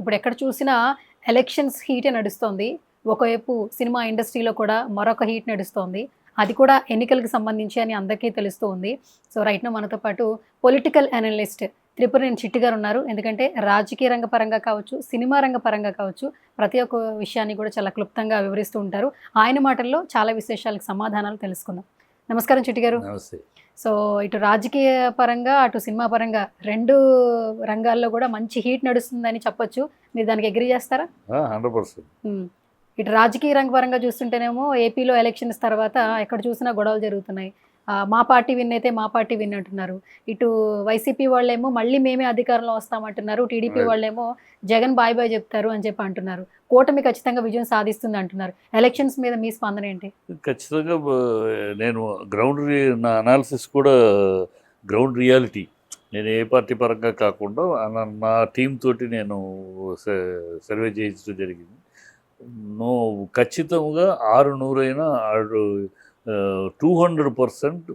ఇప్పుడు ఎక్కడ చూసినా ఎలక్షన్స్ హీటే నడుస్తోంది. ఒకవైపు సినిమా ఇండస్ట్రీలో కూడా మరొక హీట్ నడుస్తోంది. అది కూడా ఎన్నికలకు సంబంధించి అని అందరికీ తెలుస్తూ ఉంది. సో, రైట్ నౌ మనతో పాటు పొలిటికల్ అనలిస్ట్ త్రిపురనేని చిట్టి గారున్నారు. ఎందుకంటే రాజకీయ రంగ పరంగా కావచ్చు, సినిమా రంగ పరంగా కావచ్చు, ప్రతి ఒక్క విషయాన్ని కూడా చాలా క్లుప్తంగా వివరిస్తూ ఉంటారు. ఆయన మాటల్లో చాలా విశేషాలకు సమాధానాలు తెలుసుకుందాం. నమస్కారం చిట్టి గారు. నమస్తే. సో, ఇటు రాజకీయ పరంగా, అటు సినిమా పరంగా 2 రంగాల్లో గూడా మంచి హీట్ నడుస్తుందని చెప్పొచ్చు. మీరు దానికి అగ్రీ చేస్తారా? 100%. హ్మ్. ఇటు రాజకీయ రంగ పరంగా చూస్తుంటేనేమో ఏపీలో ఎలక్షన్స్ తర్వాత ఎక్కడ చూసినా గొడవలు జరుగుతున్నాయి. మా పార్టీ విన్ అయితే మా పార్టీ విన్ అంటున్నారు. ఇటు వైసీపీ వాళ్ళేమో మళ్ళీ మేమే అధికారంలో వస్తామంటున్నారు. TDP right. వాళ్ళేమో జగన్ బాయ్ బాయ్ చెప్తారు అని చెప్పి అంటున్నారు. కూటమి ఖచ్చితంగా విజయం సాధిస్తుంది అంటున్నారు. ఎలక్షన్స్ మీద మీ స్పందన ఏంటి? ఖచ్చితంగా నేను నా అనాలిసిస్ కూడా గ్రౌండ్ రియాలిటీ. నేను ఏ పార్టీ పరంగా కాకుండా నా టీం తోటి నేను సర్వే చేయించడం జరిగింది. ఖచ్చితంగా 600 అయినా 200%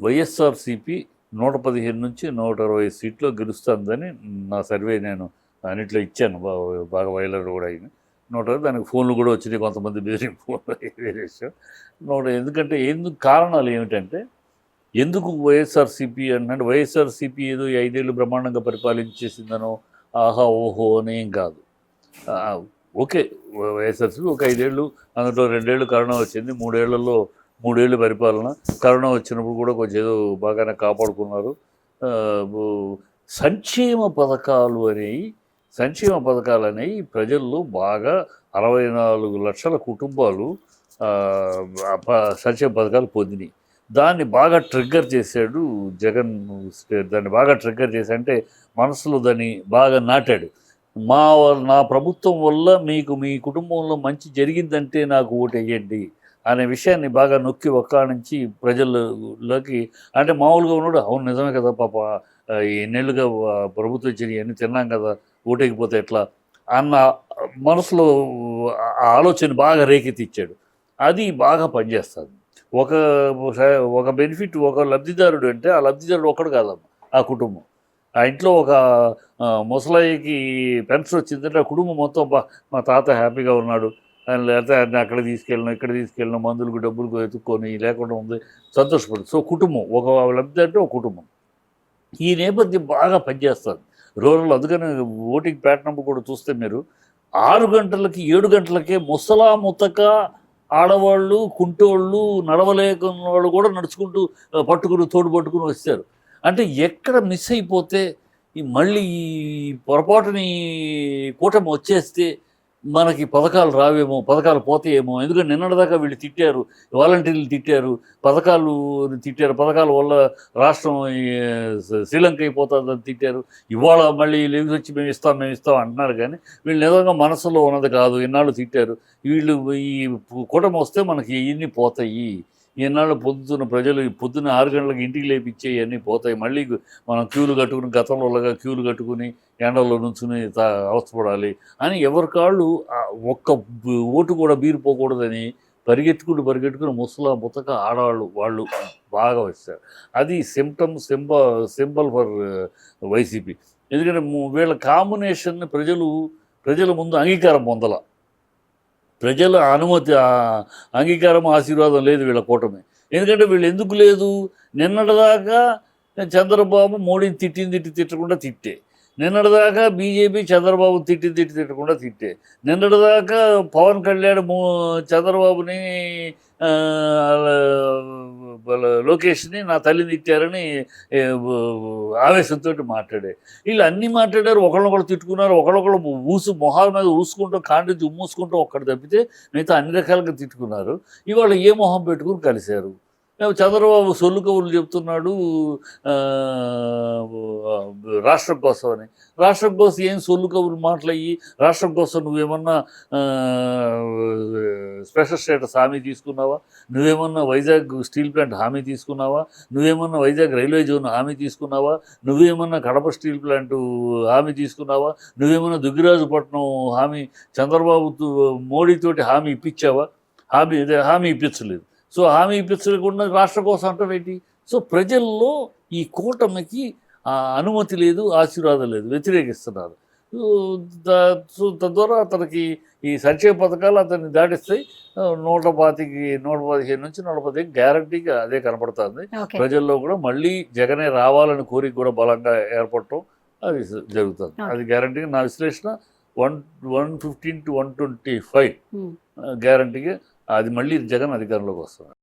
వైఎస్ఆర్సీపీ 115 నుంచి 120 సీట్లు గెలుస్తుందని నా సర్వే నేను అన్నిట్లో ఇచ్చాను. బాగా వైలర్ కూడా అయింది. దానికి ఫోన్లు కూడా వచ్చినాయి, కొంతమంది వేరే ఫోన్లు వేరేసాం. ఎందుకంటే కారణాలు ఏమిటంటే, ఎందుకు వైఎస్ఆర్సీపీ అంటే వైఎస్ఆర్సీపీ ఏదో 5 ఏళ్ళు బ్రహ్మాండంగా పరిపాలించేసిందనో ఆహా ఓహో అనేం కాదు. ఓకే, వైఎస్ఆర్సీపీ ఒక 5 ఏళ్ళు, అందులో 2 ఏళ్ళు కరోనా వచ్చింది, 3 ఏళ్లలో 3 ఏళ్ళు పరిపాలన. కరోనా వచ్చినప్పుడు కూడా కొంచెం ఏదో బాగానే కాపాడుకున్నారు. సంక్షేమ పథకాలు అనేవి ప్రజల్లో బాగా 64 లక్షల కుటుంబాలు సంక్షేమ పథకాలు పొందినాయి. దాన్ని బాగా ట్రిగ్గర్ చేశాడు జగన్. దాన్ని బాగా ట్రిగ్గర్ చేసి అంటే మనసులో దాన్ని బాగా నాటాడు. నా ప్రభుత్వం వల్ల మీకు మీ కుటుంబంలో మంచి జరిగిందంటే నాకు ఓటు వేయండి అనే విషయాన్ని బాగా నొక్కి నుంచి ప్రజల్లోకి, అంటే మామూలుగా ఉన్నాడు, అవును నిజమే కదా పాప, ఎన్నేళ్ళుగా ప్రభుత్వం ఇచ్చి అన్నీ తిన్నాం కదా, ఓటేకపోతే ఎట్లా అన్న మనసులో ఆలోచన బాగా రేకెత్తిచ్చాడు. అది బాగా పనిచేస్తుంది. ఒక బెనిఫిట్, ఒక లబ్ధిదారుడు అంటే ఆ లబ్ధిదారుడు ఒక్కడు కాదమ్మా, ఆ కుటుంబం. ఆ ఇంట్లో ఒక ముసలాయికి పెన్షన్ వచ్చిందంటే ఆ కుటుంబం మొత్తం మా తాత హ్యాపీగా ఉన్నాడు, లేకపోతే ఆయన అక్కడ ఇక్కడ తీసుకెళ్ళిన మందులకు డబ్బులకు ఎత్తుక్కొని లేకుండా ఉంది, సంతోషపడు. సో కుటుంబం ఒక లబ్ధి అంటే ఒక కుటుంబం. ఈ నేపథ్యం బాగా పనిచేస్తుంది రూరల్. అందుకని ఓటింగ్ ప్యాటర్న్ కూడా చూస్తే మీరు 6 గంటలకి 7 గంటలకే ముతక ఆడవాళ్ళు, కుంటోళ్ళు, నడవలేకున్న వాళ్ళు కూడా నడుచుకుంటూ తోడు పట్టుకుని వచ్చారు. అంటే ఎక్కడ మిస్ అయిపోతే మళ్ళీ ఈ పొరపాటుని కూటమి వచ్చేస్తే మనకి పథకాలు రావేమో, పథకాలు పోతాయేమో. ఎందుకంటే నిన్నటిదాకా వీళ్ళు తిట్టారు, వాలంటీర్లు తిట్టారు, పథకాల వల్ల రాష్ట్రం శ్రీలంక అయిపోతుందని తిట్టారు. ఇవాళ మళ్ళీ లేవి వచ్చి మేము ఇస్తాం అంటున్నారు. కానీ వీళ్ళు నిజంగా మనసులో ఉన్నది కాదు. ఇన్నాళ్ళు తిట్టారు. వీళ్ళు ఈ కూటమి వస్తే మనకి ఇన్ని పోతాయి, ఈనాళ్ళు ప్రజలు పొద్దున్న 6 గంటలకు ఇంటికి లేపిచ్చే ఇవన్నీ పోతాయి. మళ్ళీ మనం గతంలోలాగా క్యూలు కట్టుకుని ఎండల్లో నుంచుని అవస్థపడాలి అని ఎవరి కాళ్ళు ఒక్క ఓటు కూడా బీరిపోకూడదని పరిగెట్టుకుని ముతక ఆడవాళ్ళు వాళ్ళు బాగా వచ్చారు. అది సింబల్ ఫర్ వైసీపీ. ఎందుకంటే వీళ్ళ కాంబినేషన్ ప్రజల ముందు అంగీకారం పొందాల. ప్రజల అంగీకారం, ఆశీర్వాదం లేదు వీళ్ళ కూటమి. ఎందుకంటే వీళ్ళు ఎందుకు లేదు, నిన్నటిదాకా చంద్రబాబు మోడీని తిట్టకుండా తిట్టే, నిన్నటిదాకా బీజేపీ చంద్రబాబు తిట్టకుండా తిట్టే, నిన్నటిదాకా పవన్ కళ్యాణ్ చంద్రబాబుని లోకేష్ని నా తల్లిని తిట్టారని ఆవేశంతో మాట్లాడే. వీళ్ళు అన్నీ మాట్లాడారు, ఒకళ్ళొకళ్ళు తిట్టుకున్నారు, ఒకళ్ళొకళ్ళు మొహాల మీద ఊసుకుంటూ కాండ్రించి ఉమ్మూసుకుంటూ ఒక్కటి తప్పితే మిగతా అన్ని రకాలుగా తిట్టుకున్నారు. ఇవాళ ఏ మొహం పెట్టుకుని కలిశారు. చంద్రబాబు సొల్లు కబుర్లు చెప్తున్నాడు రాష్ట్రం కోసం అని. రాష్ట్రం కోసం ఏం సొల్లు కబుర్లు మాట్లాడి, రాష్ట్రం కోసం నువ్వేమన్నా స్పెషల్ స్టేటస్ హామీ తీసుకున్నావా? నువ్వేమన్నా వైజాగ్ స్టీల్ ప్లాంట్ హామీ తీసుకున్నావా? నువ్వేమన్నా వైజాగ్ రైల్వే జోన్ హామీ తీసుకున్నావా? నువ్వేమన్నా కడప స్టీల్ ప్లాంట్ హామీ తీసుకున్నావా? నువ్వేమన్నా దుగ్గిరాజుపట్నం హామీ చంద్రబాబు మోడీతోటి హామీ ఇప్పించావా? హామీ ఇప్పించలేదు. సో హామీ ఇప్పించకుండా రాష్ట్రం కోసం అంటాం ఏంటి? సో ప్రజల్లో ఈ కూటమికి అనుమతి లేదు, ఆశీర్వాదం లేదు, వ్యతిరేకిస్తున్నారు. సో తద్వారా అతనికి ఈ సంక్షేమ పథకాలు అతన్ని దాటిస్తాయి. 115 నుంచి 115 గ్యారంటీగా అదే కనపడుతుంది. ఓకే. ప్రజల్లో కూడా మళ్ళీ జగనే రావాలని కోరిక కూడా బలంగా ఏర్పడటం అది జరుగుతుంది. ఓకే. అది గ్యారంటీగా నా విశ్లేషణ 115 to 125 ఉమ్. గ్యారంటీగా అది మళ్ళీ జగన్ అధికారంలోకి వస్తుంది.